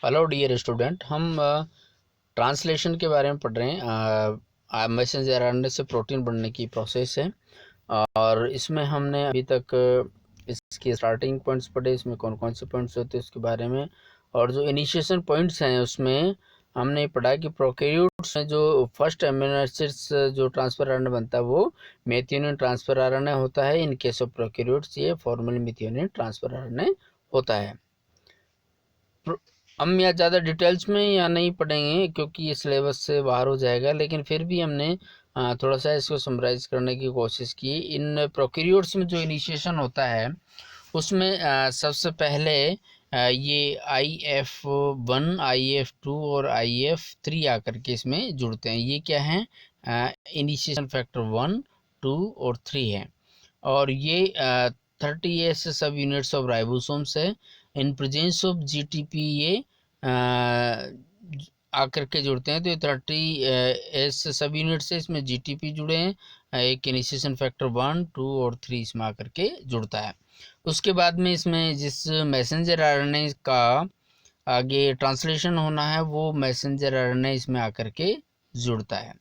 Hello dear student, हम translation के बारे में पढ़ रहे हैं। मैसेंजर आरएनए से प्रोटीन बनने की प्रोसेस है और इसमें हमने अभी तक इसके स्टार्टिंग पॉइंट्स पढ़े, इसमें कौन कौन से पॉइंट्स होते हैं उसके बारे में, और जो इनिशिएशन पॉइंट्स हैं उसमें हमने पढ़ा कि प्रोकैरियोट्स में जो फर्स्ट अमीनो एसिड्स जो ट्रांसफर आरएनए बनता है वो मेथियोनिन ट्रांसफर आरएनए होता है। इन केस ऑफ प्रोकैरियोट्स ये फॉर्मल मेथियोनिन ट्रांसफर आरएनए होता है। हम यहाँ ज़्यादा डिटेल्स में या नहीं पढ़ेंगे क्योंकि ये सिलेबस से बाहर हो जाएगा, लेकिन फिर भी हमने थोड़ा सा इसको समराइज करने की कोशिश की। इन प्रोकैरियोट्स में जो इनिशिएशन होता है उसमें सबसे पहले ये IF1, IF2 और IF3 आकर के इसमें जुड़ते हैं। ये क्या है? इनिशिएशन फैक्टर 1, 2 और 3 है और ये 30S सब यूनिट्स ऑफ राइबोसोम्स है। इन प्रेजेंस ऑफ GTP ये आकर के जुड़ते हैं, तो ये 30S सब यूनिट से इसमें GTP जुड़े हैं। एक इनिशिएशन फैक्टर 1, 2 और 3 इसमें आकर के जुड़ता है। उसके बाद में इसमें जिस मैसेंजर आरएनए का आगे ट्रांसलेशन होना है वो मैसेंजर आरएनए इसमें आकर के जुड़ता है।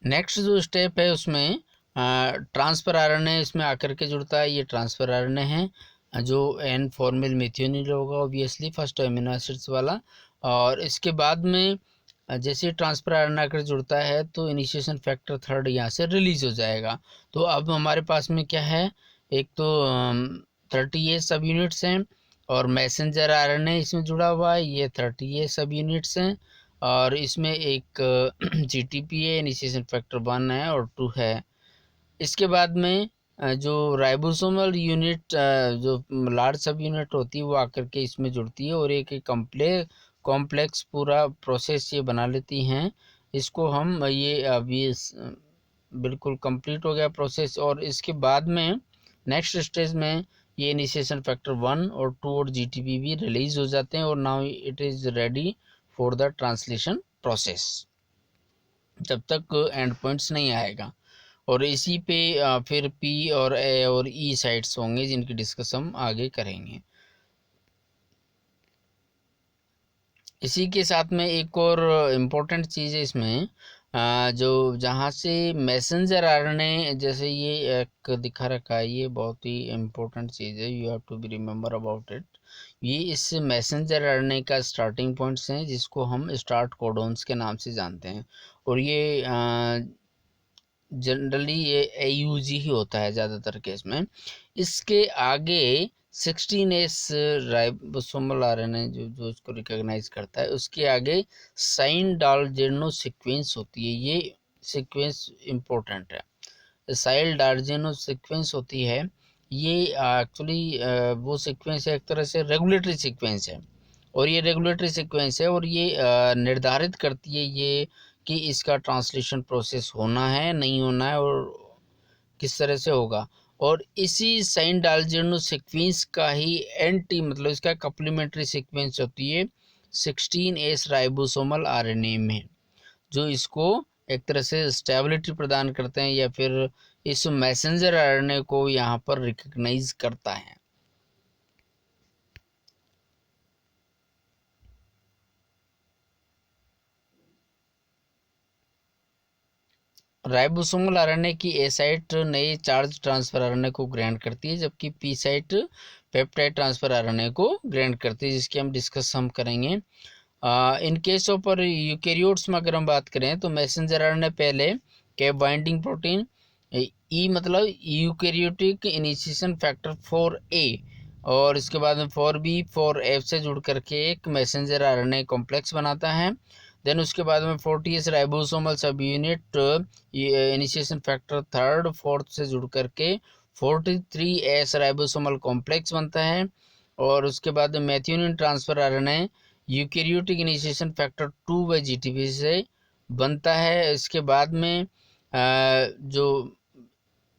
नेक्स्ट जो स्टेप है उसमें ट्रांसफर आरएनए इसमें आकर के जुड़ता है। ये ट्रांसफर आरएनए है जो एन फॉर्मल मेथियोनिन होगा ऑब्वियसली, फर्स्ट अमीनो एसिड्स वाला। और इसके बाद में जैसे ट्रांसफर आरएनए आकर जुड़ता है तो इनिशिएशन फैक्टर 3 यहाँ से रिलीज हो जाएगा। तो अब हमारे पास में क्या है, एक तो 30A सब यूनिट्स हैं और मैसेंजर आरएनए इसमें जुड़ा हुआ है, ये 30A सब यूनिट्स हैं और इसमें एक GTP है, इनिशिएशन फैक्टर 1 है और 2 है। इसके बाद में जो राइबोसोमल यूनिट जो लार्ज सब यूनिट होती है वो आकर के इसमें जुड़ती है और एक कॉम्प्लेक्स पूरा प्रोसेस ये बना लेती हैं। इसको हम ये अभी बिल्कुल कंप्लीट हो गया प्रोसेस। और इसके बाद में नेक्स्ट स्टेज में ये इनिशिएशन फैक्टर 1 और 2 और GTP भी रिलीज हो जाते हैं और now it is ready for the translation process, जब तक एंड पॉइंट्स नहीं आएगा। और इसी पे फिर P और A और E साइट्स होंगे जिनकी डिस्कस हम आगे करेंगे। इसी के साथ में एक और इम्पोर्टेंट चीज़ है इसमें, जो जहाँ से मैसेंजर आरएनए, जैसे ये एक दिखा रखा है, ये बहुत ही इम्पोर्टेंट चीज़ है, you have to be remember about it. ये इस मैसेंजर आरएनए का स्टार्टिंग पॉइंट्स हैं जिसको हम स्टार्ट कोडॉन्स के नाम से जानते हैं। और ये जनरली ये AUG ही होता है ज़्यादातर केस में। इसके आगे 16S राइबोसोमल आरएनए जो इसको रिकॉग्नाइज करता है, उसके आगे साइन डाल्जेनो सीक्वेंस होती है। ये सीक्वेंस इम्पोर्टेंट है। साइल डार्जेनो सीक्वेंस होती है, ये एक्चुअली वो सीक्वेंस है, एक तरह से रेगुलेटरी सीक्वेंस है। और ये रेगुलेटरी सीक्वेंस है और ये निर्धारित करती है ये कि इसका ट्रांसलेशन प्रोसेस होना है नहीं होना है और किस तरह से होगा। और इसी साइन डाल्जेनो सीक्वेंस का ही एंटी मतलब इसका कप्लीमेंट्री सीक्वेंस होती है 16S राइबोसोमल आरएनए में, जो इसको एक तरह से स्टेबिलिटी प्रदान करते हैं या फिर इस मैसेंजर आरएनए को यहाँ पर रिकॉग्नाइज करता है। राइबोसोमल आरएनए की ए साइट नए चार्ज ट्रांसफर आरएनए को ग्रैंड करती है, जबकि P site peptide transfer RNA को ग्रैंड करती है, जिसकी हम डिस्कस करेंगे। इन केस ऑफ पर यूकैरियोट्स में अगर हम बात करें तो मैसेंजर आरएनए पहले कैप बाइंडिंग प्रोटीन ई मतलब यूकैरियोटिक इनिशिएशन फैक्टर 4A और इसके बाद में 4B 4F से जुड़ करके एक मैसेंजर आरएनए कॉम्प्लेक्स बनाता है। देन उसके बाद में 40S राइबोसोमल सब unit initiation factor 3rd 4th से जुड़ करके 43S राइबोसोमल कॉम्प्लेक्स बनता है। और उसके बाद में methionine transfer RNA eukaryotic initiation factor 2 व GTP से बनता है। इसके बाद में जो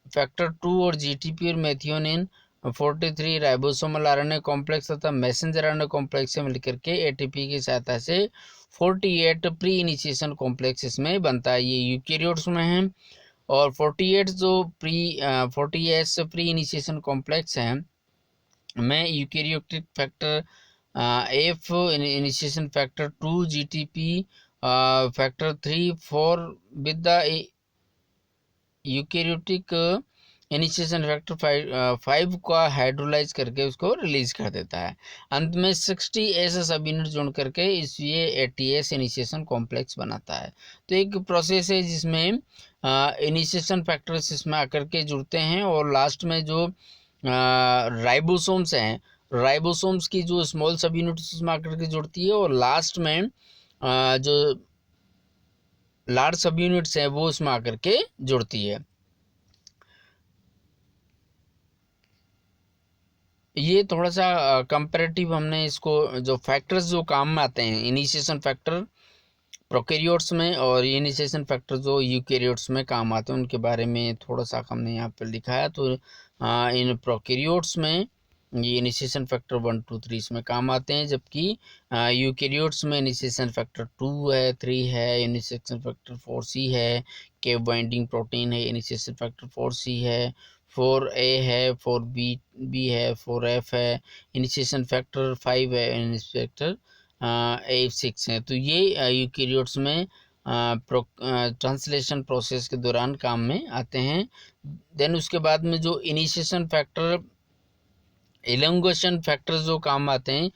फैक्टर 2 और GTP और मेथियोनिन 43 राइबोसोमल आरएनए कॉम्प्लेक्स तथा मैसेंजर आरएनए कॉम्प्लेक्स से मिलकर के ATP की सहायता से 48 प्री इनिशिएशन कॉम्प्लेक्स इसमें बनता है। ये यूकैरियोट्स में है। और 48 जो 40S प्री इनिशिएशन कॉम्प्लेक्स हैं में eukaryotic factor F initiation factor 2 GTP factor 3 4 with the eukaryotic initiation factor 5 का हाइड्रोलाइज करके उसको रिलीज कर देता है। अंत में 60 ऐसे सब यूनिट जोड़ करके इसलिए एटीएस इनिशिएशन कॉम्प्लेक्स बनाता है। तो एक प्रोसेस है जिसमें इनिशिएशन फैक्टर्स इसमें आकर के जुड़ते हैं और लास्ट में जो राइबोसोम्स हैं, राइबोसोम्स की जो स्मॉल सब यूनिट्स उसमें आकर के जुड़ती है और लास्ट में जो लार्ज सब यूनिट्स हैं वो उसमें आकर के जुड़ती है। ये थोड़ा सा कंपैरेटिव हमने इसको जो फैक्टर्स जो काम में आते हैं इनिशिएशन फैक्टर प्रोकैरियोट्स में और इनिशिएशन फैक्टर जो यूकैरियोट्स में काम आते हैं उनके बारे में थोड़ा सा हमने यहाँ पर लिखा है। तो इन प्रोकैरियोट्स में ये इनिशिएशन फैक्टर 1 2 3 इसमें काम आते हैं, जबकि यूकैरियोट्स में इनिशिएशन फैक्टर 2 है 3 है, इनिशिएशन फैक्टर 4C है, के बाइंडिंग प्रोटीन है, इनिशिएशन फैक्टर 4C है, 4A है, 4B है, 4F है, इनिशिएशन फैक्टर 5 है, इनिशिएशन फैक्टर A6 है। तो ये यूकैरियोट्स में ट्रांसलेशन प्रोसेस के दौरान काम में आते हैं। देन उसके बाद में जो इनिशिएशन फैक्टर इलोंगेशन फैक्टर्स जो काम आते हैं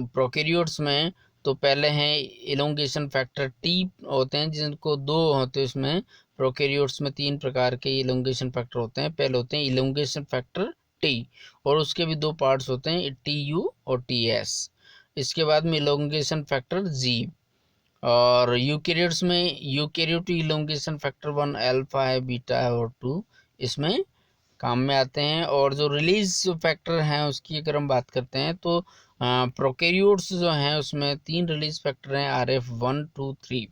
प्रोकैरियोट्स में, तो पहले हैं इलोंगेशन फैक्टर टी होते हैं जिनको दो होते हैं। इसमें प्रोकैरियोट्स में 3 प्रकार के इलोंगेशन फैक्टर होते हैं। पहले होते हैं इलोंगेशन फैक्टर टी और उसके भी 2 पार्ट्स होते हैं, TU और TS। इसके बाद में इलोंगेशन फैक्टर जी और यूकैरियोट्स में यूकैरियोटिक इलोंगेशन फैक्टर 1 अल्फा है, बीटा है और 2 इसमें काम में आते हैं। और जो रिलीज फैक्टर हैं उसकी अगर हम बात करते हैं तो प्रोकैरियोट्स जो हैं उसमें 3 रिलीज फैक्टर हैं, RF1 2 3,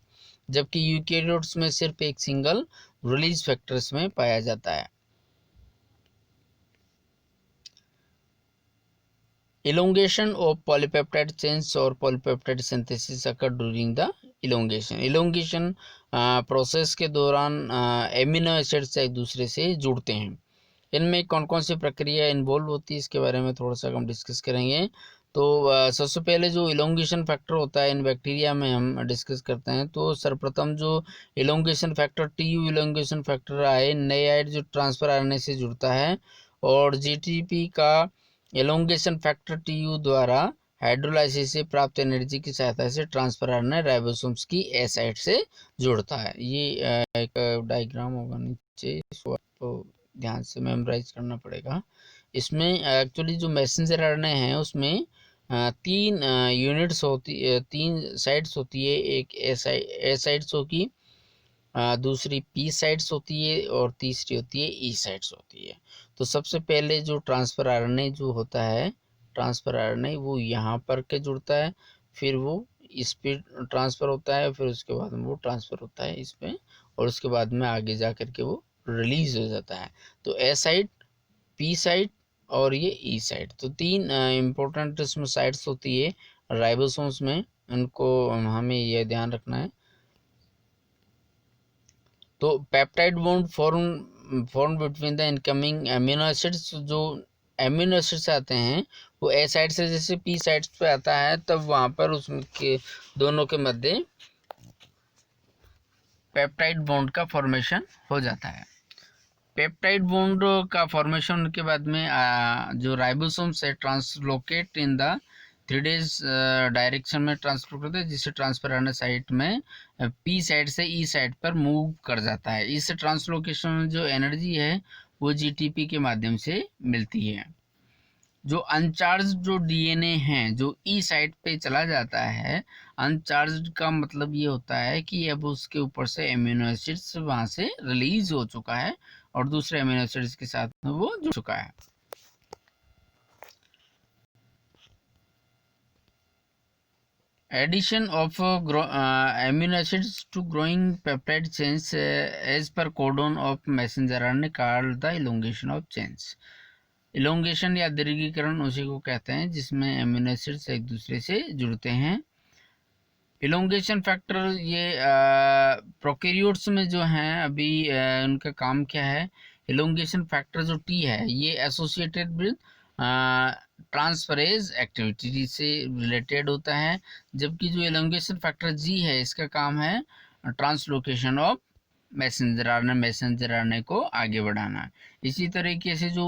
जबकि यूकैरियोट्स में सिर्फ एक सिंगल रिलीज फैक्टर इसमें पाया जाता है। Elongation of polypeptide chains और polypeptide synthesis occur during the elongation। elongation process के दौरान एमिनो एसिड्स एक दूसरे से जुड़ते हैं। इनमें कौन कौन सी प्रक्रिया इन्वॉल्व होती है इसके बारे में थोड़ा सा हम डिस्कस करेंगे। तो सबसे पहले जो इलोंगेशन फैक्टर होता है इन बैक्टीरिया में हम डिस्कस करते हैं। तो सर्वप्रथम जो elongation factor TU elongation factor आए नए जो ट्रांसफर आरएनए से जुड़ता है और GTP का एलोंगेशन फैक्टर TU द्वारा हाइड्रोलाइसिस से प्राप्त एनर्जी की सहायता से ट्रांसफर आरएनए राइबोसोम्स की ए साइट से जुड़ता है। ये एक डायग्राम होगा नीचे, इसको आपको ध्यान से मेमोराइज करना पड़ेगा। इसमें एक्चुअली जो मैसेंजर आरएनए हैं उसमें 3 यूनिट्स होती 3 साइट्स होती है। एक ए साइट्स होगी, दूसरी P साइट्स होती है और तीसरी होती है E साइट्स होती है। तो सबसे पहले जो ट्रांसफर आरएनए जो होता है, ट्रांसफर आरएनए वो यहाँ पर के जुड़ता है, फिर वो इस पे ट्रांसफ़र होता है, फिर उसके बाद में वो ट्रांसफ़र होता है इस पे और उसके बाद में आगे जा कर के वो रिलीज़ हो जाता है। तो ए साइट, P साइट और ये E साइट, तो 3 इम्पोर्टेंट इसमें साइट्स होती है राइबोसोम्स में, उनको हमें यह ध्यान रखना है। तो peptide bond form between the incoming amino acids, जो एमिनो एसिड्स आते हैं वो ए साइड से जैसे P साइड्स पे आता है तब वहाँ पर उसके दोनों के मध्य पेप्टाइड बॉन्ड का फॉर्मेशन हो जाता है। पेप्टाइड बॉन्ड का फॉर्मेशन के बाद में जो राइबोसोम से translocate in the 3 days direction में ट्रांसफर करते हैं, जिससे ट्रांसफर आने साइट में P साइड से E साइड पर मूव कर जाता है। इस ट्रांसलोकेशन में जो एनर्जी है वो GTP के माध्यम से मिलती है। जो अनचार्ज जो DNA है जो E साइड पे चला जाता है, अनचार्ज का मतलब ये होता है कि अब उसके ऊपर से एमिनो एसिड्स वहाँ से रिलीज हो चुका है और दूसरे एमिनो एसिड्स के साथ में वो जुड़ चुका है। Addition of amino acids to growing peptide chains as per codon of messenger RNA called the elongation of chains। elongation या दीर्घीकरण उसी को कहते हैं जिसमें एमिनो एसिड्स एक दूसरे से जुड़ते हैं। elongation फैक्टर ये प्रोकैरियोट्स में जो हैं अभी उनका काम क्या है, elongation फैक्टर जो T है ये एसोसिएटेड विद ट्रांसफरेज एक्टिविटी से रिलेटेड होता है, जबकि जो एलोंगेशन फैक्टर जी है इसका काम है ट्रांसलोकेशन ऑफ मैसेंजर आरएनए को आगे बढ़ाना। इसी तरीके से जो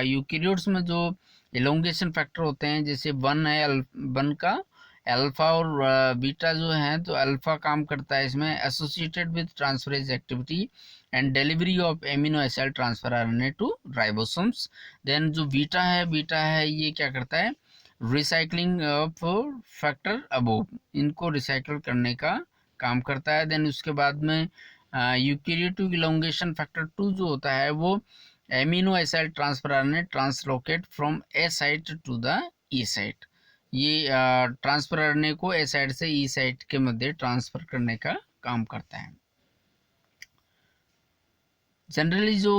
यूकेरियोट्स में जो एलोंगेशन फैक्टर होते हैं, जैसे वन है, वन का अल्फा और बीटा जो है, तो अल्फा काम करता है इसमें associated with transferase activity and delivery of amino acid transfer RNA to ribosomes. Then जो बीटा है ये क्या करता है, रिसाइकलिंग ऑफ फैक्टर अबोव, इनको रिसाइकल करने का काम करता है। देन उसके बाद में यूकेरियोटिक इलोंगेशन फैक्टर 2 जो होता है वो amino acid transfer RNA translocate from A site to the E site, ये ट्रांसफर आरएनए को ए साइट से ई साइट के मध्य ट्रांसफर करने का काम करता है। जनरली जो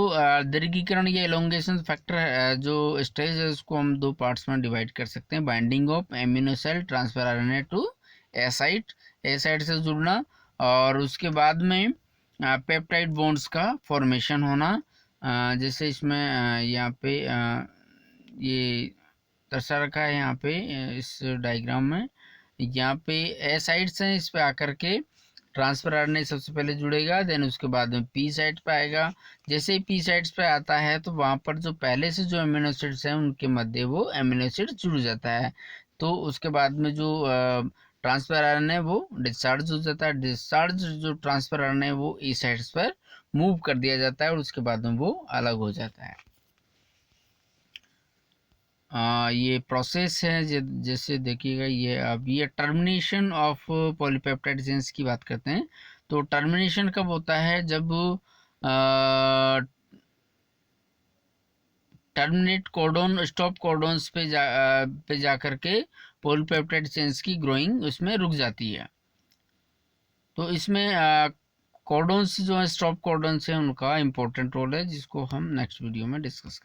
दीर्घीकरण या एलोंगेशन फैक्टर जो स्टेज है उसको हम दो पार्ट्स में डिवाइड कर सकते हैं, binding of amino acid transfer RNA to A site से जुड़ना, और उसके बाद में पेप्टाइड बॉन्ड्स का फॉर्मेशन होना। जैसे इसमें यहाँ पे ये दर्शा रखा है यहाँ पे इस डायग्राम में, यहाँ पे ए साइट्स हैं, इस पे आकर के ट्रांसफर आरएनए सबसे पहले जुड़ेगा, देन उसके बाद में पी साइट पे आएगा। जैसे ही पी साइट्स पे आता है तो वहाँ पर जो पहले से जो एमिनो एसिड्स हैं उनके मध्य वो एमिनो एसिड जुड़ जाता है, तो उसके बाद में जो ट्रांसफर आरएनए वो डिस्चार्ज हो जाता है। डिस्चार्ज जो ट्रांसफर आरएनए वो ई साइट्स पर मूव कर दिया जाता है और उसके बाद में वो अलग हो जाता है। ये प्रोसेस है, जैसे देखिएगा ये अब ये टर्मिनेशन ऑफ पॉलीपेप्टाइड चेन्स की बात करते हैं। तो टर्मिनेशन कब होता है, जब टर्मिनेट कोडोन स्टॉप कोडोन्स पे जा करके पॉलीपेप्टाइड चेन्स की ग्रोइंग उसमें रुक जाती है। तो इसमें कोडोन्स जो है, स्टॉप कोडोन्स है, उनका इंपॉर्टेंट रोल है, जिसको हम नेक्स्ट वीडियो में डिस्कस करेंगे।